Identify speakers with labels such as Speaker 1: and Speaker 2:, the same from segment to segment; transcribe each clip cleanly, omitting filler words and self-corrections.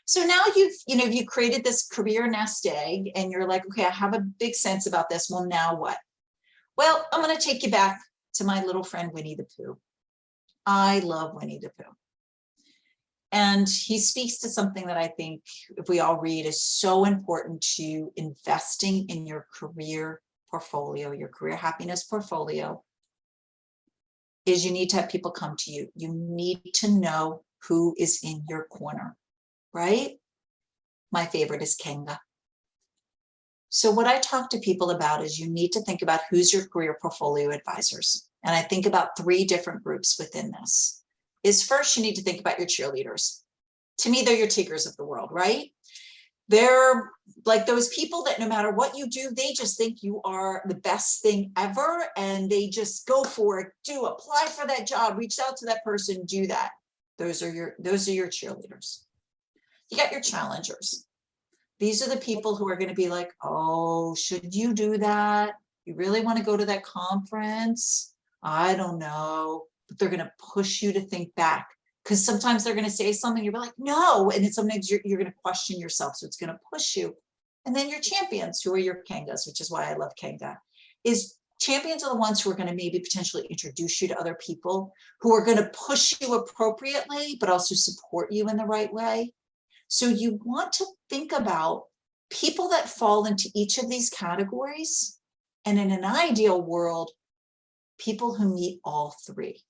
Speaker 1: So now you've created this career nest egg and you're like, okay, I have a big sense about this. Well, now what? Well, I'm going to take you back to my little friend, Winnie the Pooh. I love Winnie the Pooh. And he speaks to something that I think if we all read is so important to investing in your career portfolio, your career happiness portfolio, is you need to have people come to you. You need to know who is in your corner, right? My favorite is Kenga. So what I talk to people about is you need to think about who's your career portfolio advisors. And I think about 3 different groups within this. Is first, you need to think about your cheerleaders. To me, they're your Tigers of the world, right? They're like those people that no matter what you do, they just think you are the best thing ever. And they just go for it, apply for that job, reach out to that person, do that. Those are your cheerleaders. You got your challengers. These are the people who are going to be like, oh, should you do that? You really want to go to that conference? I don't know. But they're going to push you to think back, because sometimes they're going to say something, you'll be like, no. And then sometimes you're going to question yourself. So it's going to push you. And then your champions, who are your Kangas, which is why I love Kanga, is champions are the ones who are going to maybe potentially introduce you to other people, who are going to push you appropriately, but also support you in the right way. So you want to think about people that fall into each of these categories. And in an ideal world, people who meet all 3.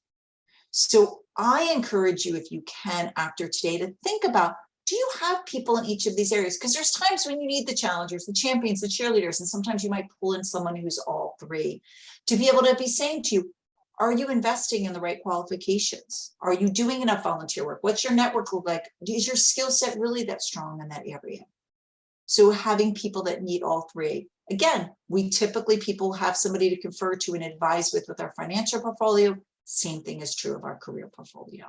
Speaker 1: So I encourage you, if you can, after today, to think about, do you have people in each of these areas? Because there's times when you need the challengers, the champions, the cheerleaders, and sometimes you might pull in someone who's all 3 to be able to be saying to you, are you investing in the right qualifications? Are you doing enough volunteer work? What's your network look like? Is your skill set really that strong in that area? So having people that meet all 3. Again, people have somebody to confer to and advise with our financial portfolio. Same thing is true of our career portfolio.